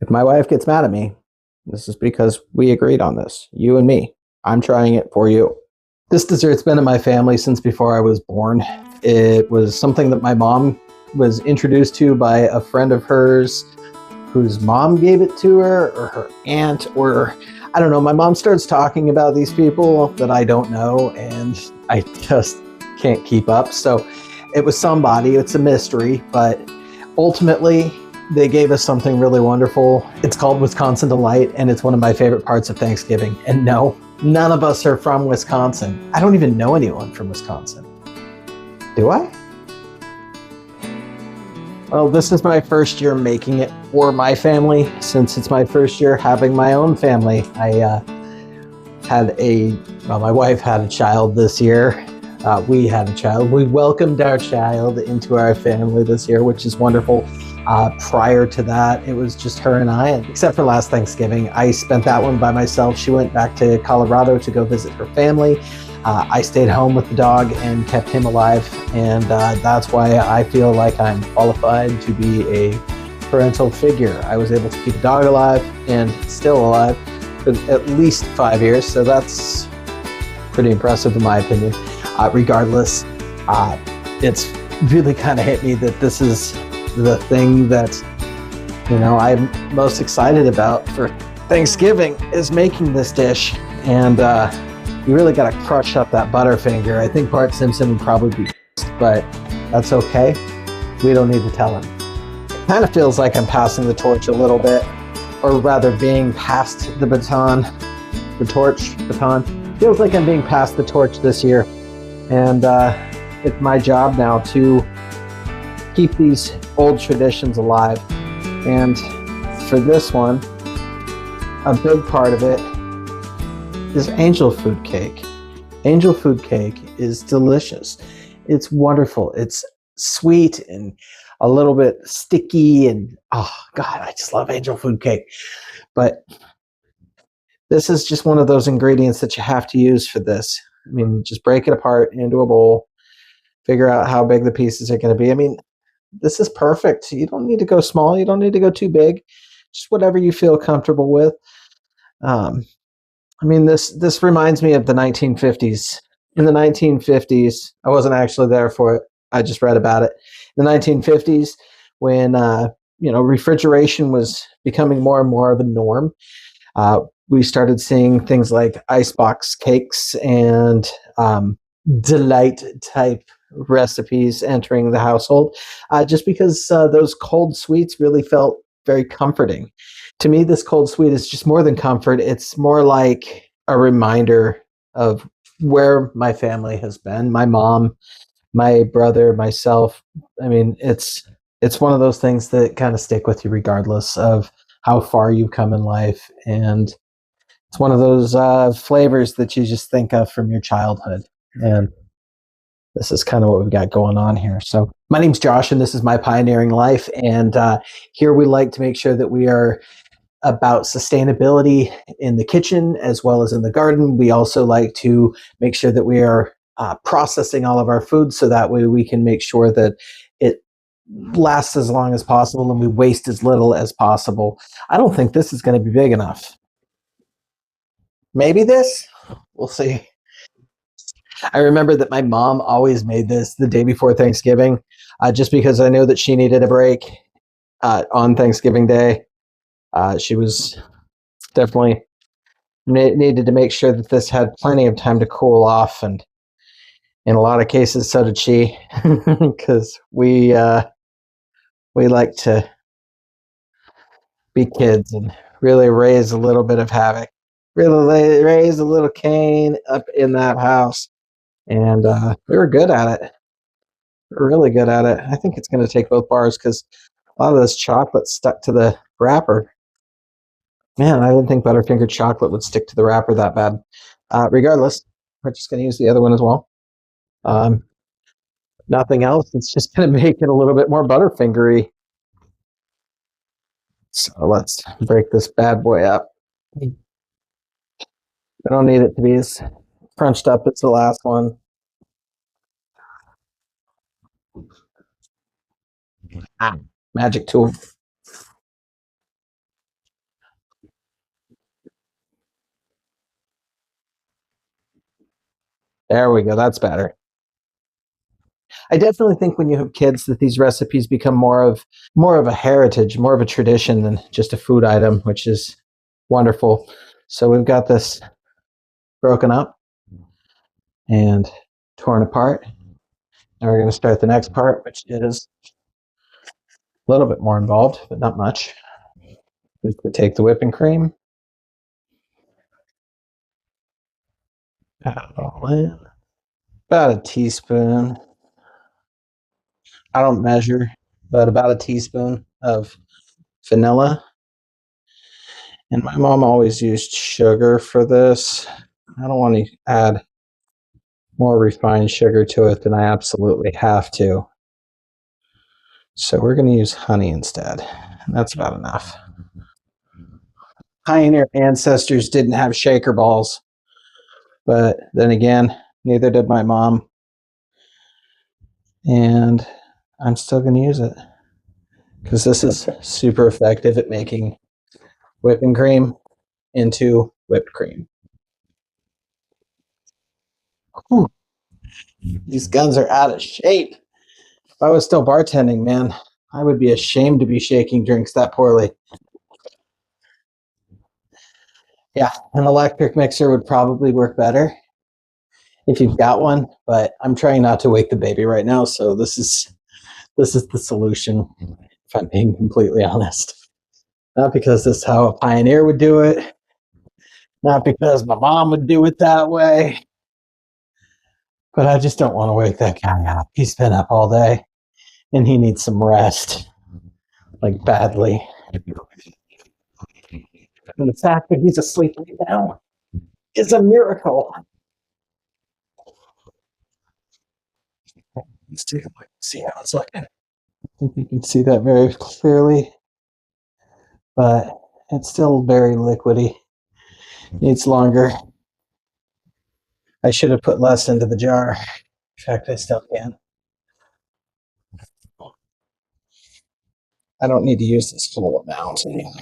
If my wife gets mad at me, this is because we agreed on this, you and me. I'm trying it for you. This dessert's been in my family since before I was born. It was something that my mom was introduced to by a friend of hers whose mom gave it to her, or her aunt, or I don't know. My mom starts talking about these people that I don't know, and I just can't keep up. So it was somebody, it's a mystery, but ultimately they gave us something really wonderful. It's called Wisconsin Delight, and it's one of my favorite parts of Thanksgiving. And no, none of us are from Wisconsin. I don't even know anyone from Wisconsin. Do I? Well, this is my first year making it for my family, since it's my first year having my own family. My wife had a child this year. We had a child. We welcomed our child into our family this year, which is wonderful. Prior to that, it was just her and I, except for last Thanksgiving. I spent that one by myself. She went back to Colorado to go visit her family. I stayed home with the dog and kept him alive, and that's why I feel like I'm qualified to be a parental figure. I was able to keep a dog alive and still alive for at least 5 years, so that's pretty impressive in my opinion. Regardless, it's really kind of hit me that this is the thing that I'm most excited about for Thanksgiving is making this dish. And you really got to crush up that Butterfinger. I think Bart Simpson would probably be pissed, but that's okay. We don't need to tell him. It kind of feels like I'm passing the torch a little bit, or rather being passed the baton. The torch baton feels like I'm being passed the torch this year, and it's my job now to keep these old traditions alive. And for this one, a big part of it is angel food cake. Angel food cake is delicious. It's wonderful. It's sweet and a little bit sticky, and oh God, I just love angel food cake. But this is just one of those ingredients that you have to use for this. I mean, just break it apart into a bowl, figure out how big the pieces are going to be. I mean, this is perfect. You don't need to go small. You don't need to go too big. Just whatever you feel comfortable with. This reminds me of the 1950s. In the 1950s, I wasn't actually there for it. I just read about it. In the 1950s, when refrigeration was becoming more and more of a norm, we started seeing things like icebox cakes and delight type recipes entering the household, just because those cold sweets really felt very comforting. To me, this cold sweet is just more than comfort. It's more like a reminder of where my family has been. My mom, my brother, myself. I mean, it's one of those things that kind of stick with you regardless of how far you've come in life. And it's one of those flavors that you just think of from your childhood. And this is kind of what we've got going on here. So my name's Josh, and this is My Pioneering Life. And here we like to make sure that we are about sustainability in the kitchen as well as in the garden. We also like to make sure that we are processing all of our food, so that way we can make sure that it lasts as long as possible and we waste as little as possible. I don't think this is going to be big enough. Maybe this? We'll see. I remember that my mom always made this the day before Thanksgiving, just because I knew that she needed a break on Thanksgiving Day. She was definitely needed to make sure that this had plenty of time to cool off, and in a lot of cases, so did she, because we like to be kids and really raise a little bit of havoc, really raise a little Cain up in that house, and we were good at it. We were really good at it. I think it's going to take both bars because a lot of this chocolate stuck to the wrapper. Man, I didn't think Butterfinger chocolate would stick to the wrapper that bad. Regardless, we're just going to use the other one as well. Nothing else. It's just going to make it a little bit more Butterfingery. So let's break this bad boy up. I don't need it to be as crunched up as the last one. Magic tool. There we go. That's better. I definitely think when you have kids that these recipes become more of a heritage, more of a tradition than just a food item, which is wonderful. So we've got this broken up and torn apart. Now we're going to start the next part, which is a little bit more involved, but not much. We take the whipping cream, add it all in, about a teaspoon. I don't measure, but about a teaspoon of vanilla. And my mom always used sugar for this. I don't want to add more refined sugar to it than I absolutely have to. So we're going to use honey instead. And that's about enough. Pioneer ancestors didn't have shaker balls, but then again, neither did my mom. And I'm still going to use it because this is super effective at making whipping cream into whipped cream. Whew. These guns are out of shape. If I was still bartending, man, I would be ashamed to be shaking drinks that poorly. Yeah, an electric mixer would probably work better if you've got one, but I'm trying not to wake the baby right now, so this is the solution, if I'm being completely honest. Not because this is how a pioneer would do it, not because my mom would do it that way, but I just don't want to wake that guy up. He's been up all day, and he needs some rest, like badly. And the fact that he's asleep right now is a miracle. Let's take a look, see how it's looking. I think you can see that very clearly, but it's still very liquidy. Needs longer. I should have put less into the jar. In fact, I still can. I don't need to use this full amount anymore.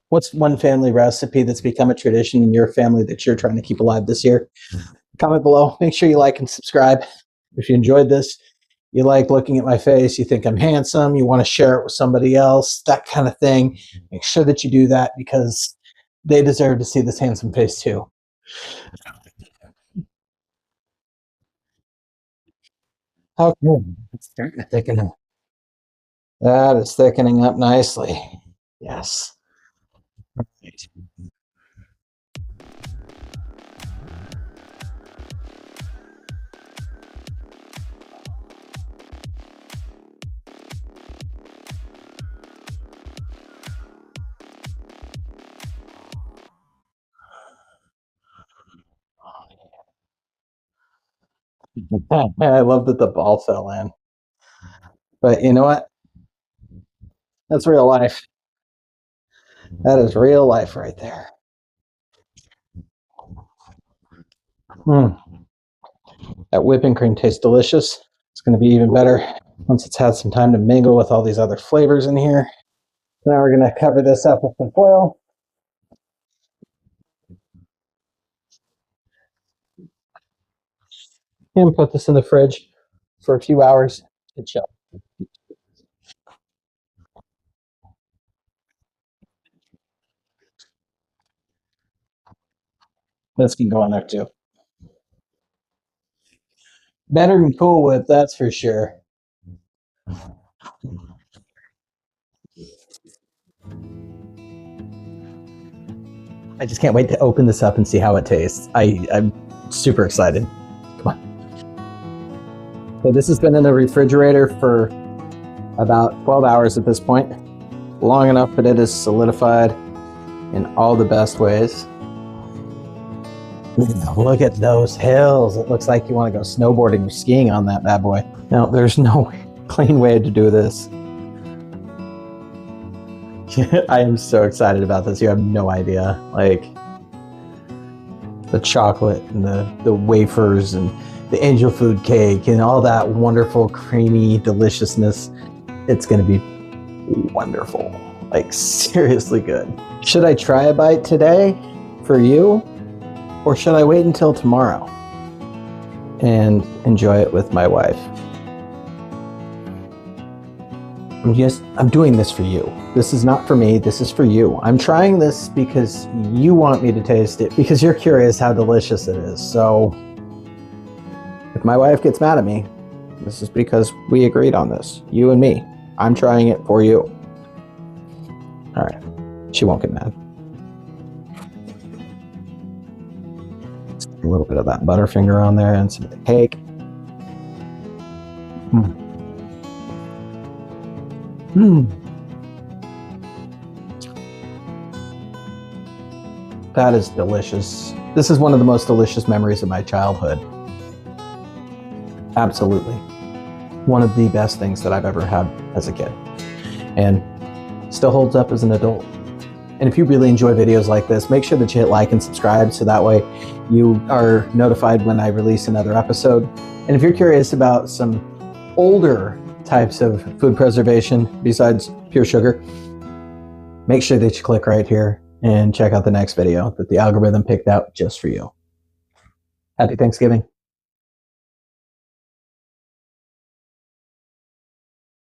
What's one family recipe that's become a tradition in your family that you're trying to keep alive this year? Comment below. Make sure you like and subscribe. If you enjoyed this, you like looking at my face, you think I'm handsome, you want to share it with somebody else, that kind of thing, make sure that you do that because they deserve to see this handsome face too. Okay, it's starting to thicken up. That is thickening up nicely. Yes. Right. I love that the ball fell in. But you know what? That's real life. That is real life right there. Mm. That whipping cream tastes delicious. It's going to be even better once it's had some time to mingle with all these other flavors in here. Now we're going to cover this up with some foil. And put this in the fridge for a few hours to chill. This can go in there too. Better than Cool Whip, that's for sure. I just can't wait to open this up and see how it tastes. I'm super excited. Come on. So this has been in the refrigerator for about 12 hours at this point. Long enough that it is solidified in all the best ways. Look at those hills. It looks like you want to go snowboarding or skiing on that bad boy. Now, there's no clean way to do this. I am so excited about this. You have no idea. Like the chocolate and the wafers and the angel food cake and all that wonderful creamy deliciousness. It's going to be wonderful. Like seriously good. Should I try a bite today for you? Or should I wait until tomorrow and enjoy it with my wife? I'm doing this for you. This is not for me, this is for you. I'm trying this because you want me to taste it, because you're curious how delicious it is. So if my wife gets mad at me, this is because we agreed on this, you and me. I'm trying it for you. All right, she won't get mad. A little bit of that Butterfinger on there and some of the cake. That is delicious. This is one of the most delicious memories of my childhood. Absolutely. One of the best things that I've ever had as a kid. And still holds up as an adult. And if you really enjoy videos like this, make sure that you hit like and subscribe so that way you are notified when I release another episode. And if you're curious about some older types of food preservation besides pure sugar, make sure that you click right here and check out the next video that the algorithm picked out just for you. Happy Thanksgiving.